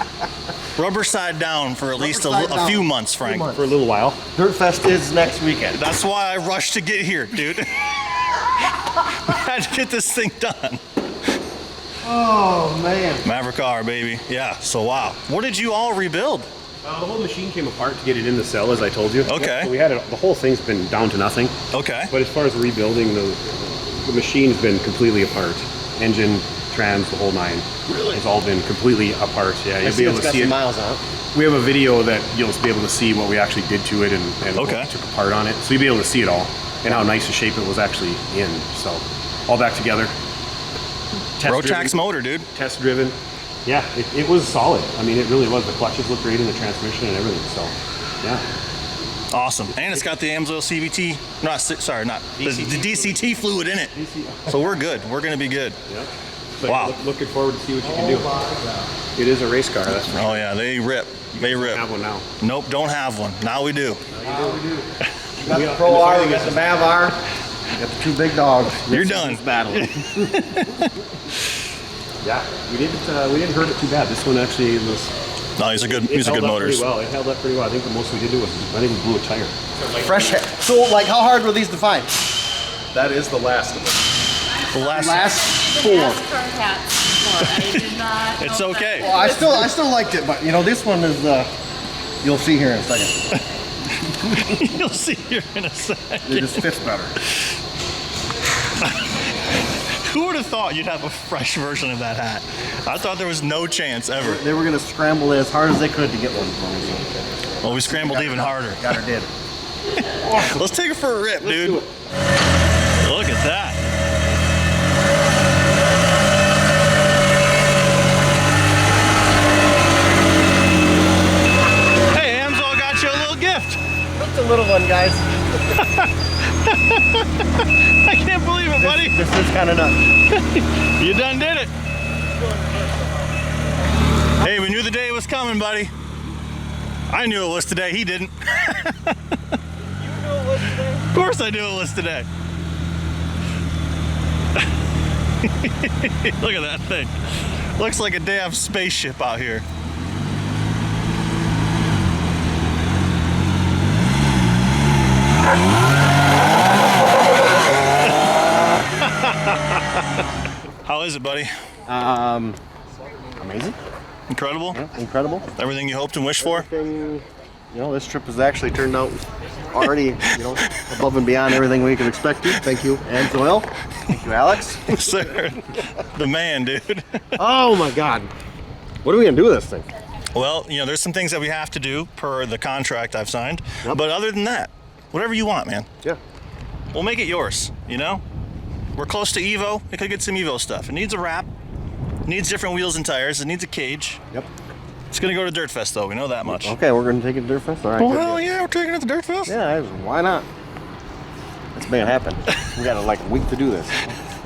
Rubber side down for at least side a down. few months, Frank. months. For a little while. Dirt Fest is next weekend. That's why I rushed to get here, dude. We had to get this thing done. Oh man. Maverick R, baby. Yeah, so wow. What did you all rebuild? The whole machine came apart to get it in the cell, as I told you. Okay. So we had it. The whole thing's been down to nothing. Okay. But as far as rebuilding, the machine's been completely apart. Engine, trans, the whole 9. Really? It's all been completely apart. Yeah, you'll be able to see it. Miles on it. We have a video that you'll be able to see what we actually did to it and Okay. what we took apart on it. So you'll be able to see it all and how nice a shape it was actually in. So all back together. Rotax motor, dude. Test driven. Yeah, it was solid. I mean, it really was. The clutches look great in the transmission and everything. So, yeah. Awesome. And it's got the AMSOIL CVT, the DCT fluid in it. So we're good. We're gonna be good. Yeah. So Wow. Looking forward to see what you can do. It is a race car, that's for sure. Oh yeah, they rip. They rip. Have one now. Nope, don't have one. Now we do. We got the Pro R, we got the Mav R, we got the 2 big dogs. You're done. Battle. Yeah, we didn't hurt it too bad. This one actually was. No, these are good It held up motors. Pretty well. It held up pretty well. I think the most we did was we blew a tire. Fresh head. So, like, how hard were these to find? That is the last of it. The last, Last 4. it's okay. Well, I still liked it, but you know, this one is you'll see here in a second. You'll see here in a second. It just fits better. Who would have thought you'd have a fresh version of that hat? I thought there was no chance ever. They were gonna scramble as hard as they could to get one from me. Well, we scrambled even harder. Got her did. Let's take it for a rip, dude. do it. Look at that. Hey, AMSOIL got you a little gift. Just a little one, guys. I can't believe it, buddy. This is kind of nuts. You done did it. Hey, we knew the day was coming, buddy. I knew it was today. He didn't. You knew it was today? Of course I knew it was today. Look at that thing. Looks like a damn spaceship out here. How is it, buddy? Amazing. Incredible? Yeah, incredible. Everything you hoped and wished for? Everything, you know, this trip has actually turned out already, you know, above and beyond everything we could expect to. Thank you, AMSOIL. Thank you, Alex. Sir, the man, dude. Oh my God. What are we gonna do with this thing? Well, you know, there's some things that we have to do per the contract I've signed. Yep. But other than that, whatever you want, man. Yeah. We'll make it yours, you know? We're close to Evo. It could get some Evo stuff. It needs a wrap. It needs different wheels and tires. It needs a cage. Yep. It's gonna go to Dirt Fest though, we know that much. Okay, we're gonna take it to Dirt Fest. All right. good. Well, yeah, we're taking it to Dirt Fest. Yeah, why not? Let's make it happen. We got like a week to do this.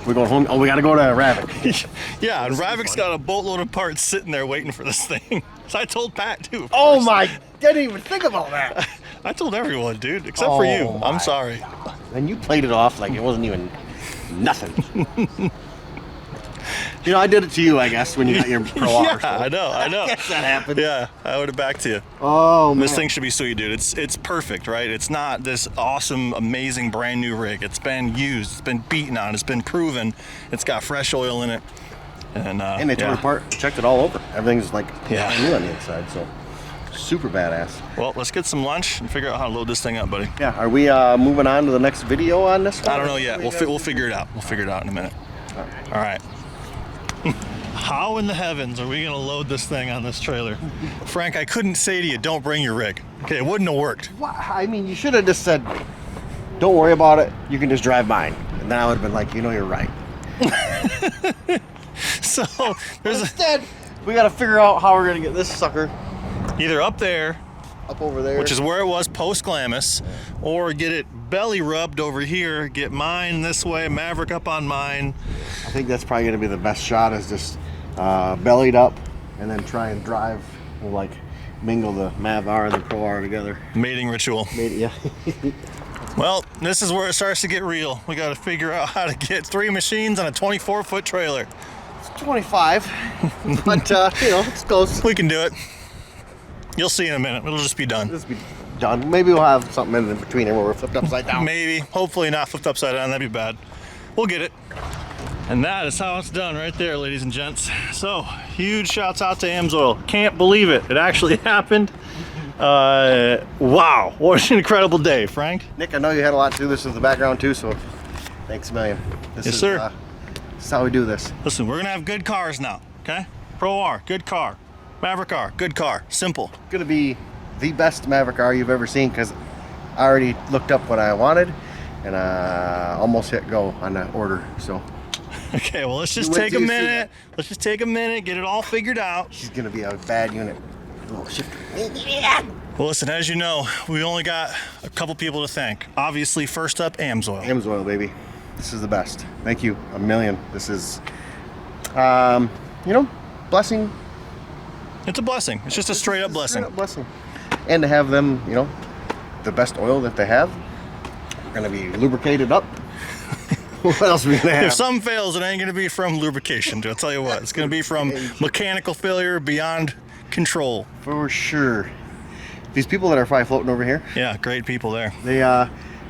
We're going home. Oh, we gotta go to Ravik. Yeah, and Ravik's got a boatload of parts sitting there waiting for this thing. So I told Pat too. of Oh course. my! Didn't even think about that. I told everyone, dude, except for you. Oh, my. I'm sorry. And you played it off like it wasn't even nothing. You know, I did it to you, I guess, when you got your Pro R. Yeah, so. I know. I guess that happened. Yeah, I owed it back to you. Oh, man. This thing should be sweet, dude. It's perfect, right? It's not this awesome, amazing, brand new rig. It's been used, it's been beaten on, it's been proven. It's got fresh oil in it. And they tore it apart, checked it all over. Everything's like Yeah. new on the inside, so super badass. Well, let's get some lunch and figure out how to load this thing up, buddy. Yeah, are we moving on to the next video on this one? I don't know yet. We'll figure it out. We'll figure it out in a minute. All right. How in the heavens are we gonna load this thing on this trailer? Frank, I couldn't say to you, don't bring your rig. Okay, it wouldn't have worked. What? I mean, you should have just said, don't worry about it, you can just drive mine. And then I would have been like, you know, you're right. So there's Instead, we got to figure out how we're going to get this sucker either up there, up over there. which is where it was post Glamis, or get it belly rubbed over here, get mine this way, Maverick up on mine. I think that's probably going to be the best shot, is just bellied up and then try and drive, and like mingle the Mav R and the Pro R together. Mating ritual. Maybe, yeah. Well, this is where it starts to get real. We got to figure out how to get 3 machines on a 24-foot trailer. It's 25, but you know, it's close. We can do it. You'll see in a minute. It'll just be done. This will be done. Maybe we'll have something in between here where we're flipped upside down. Maybe. Hopefully not flipped upside down. That'd be bad. We'll get it. And that is how it's done right there, ladies and gents. So, huge shouts out to AMSOIL. Can't believe it. It actually happened. Wow. What an incredible day, Frank. Nick, I know you had a lot to do this in the background too, so thanks a million. This Yes, is, sir. This is how we do this. Listen, we're going to have good cars now, okay? Pro R, good car. Maverick R, good car. Simple. Gonna be the best Maverick R you've ever seen, because I already looked up what I wanted and almost hit go on that order. So Okay, well, let's just Wait take a till you see minute. that. Let's just take a minute, get it all figured out. she's gonna be a bad unit. Oh, shifter. Well, listen, as you know, we only got a couple people to thank. Obviously, first up, AMSOIL. AMSOIL, baby. This is the best. Thank you a million. This is, you know, blessing. It's a blessing. It's just a straight up blessing. Straight up blessing. And to have them, you know, the best oil that they have. We're gonna be lubricated up. What else are we gonna have? If something fails, it ain't gonna be from lubrication. I'll tell you what, it's gonna be from mechanical failure beyond control. For sure. These people that are probably floating over here, Yeah, great people there. they,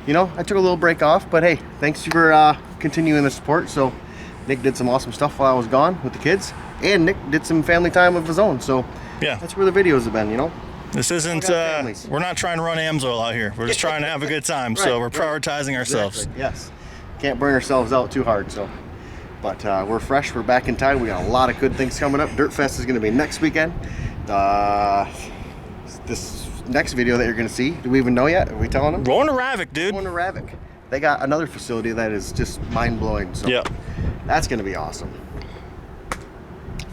you know, I took a little break off, but hey, thanks for continuing the support. So Nick did some awesome stuff while I was gone with the kids, and Nick did some family time of his own. So Yeah, that's where the videos have been, you know. this isn't. We got families. We're not trying to run AMSOIL out here. We're just trying to have a good time. So Right, we're prioritizing ourselves. Exactly. Yes. Can't burn ourselves out too hard. So, but we're fresh. We're back in time. We got a lot of good things coming up. Dirt Fest is going to be next weekend. This next video that you're going to see, do we even know yet? Are we telling them? Going to Ravik, dude. Going to Ravik. They got another facility that is just mind blowing. So Yep. that's going to be awesome.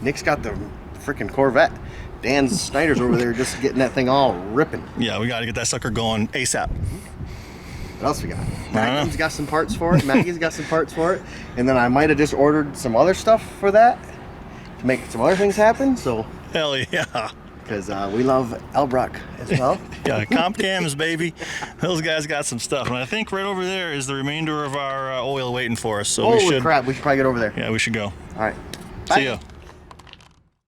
Nick's got the freaking Corvette. Dan Snyder's over there just getting that thing all ripping. Yeah, we got to get that sucker going ASAP. What else we got? know. Magnum's got some parts for it. Maggie's got some parts for it. And then I might have just ordered some other stuff for that to make some other things happen. So, Hell yeah. because we love Elbrock as well. Yeah, comp cams, baby. Those guys got some stuff. And I think right over there is the remainder of our oil waiting for us. So we Holy should. crap, we should probably get over there. Yeah, we should go. All right. See ya.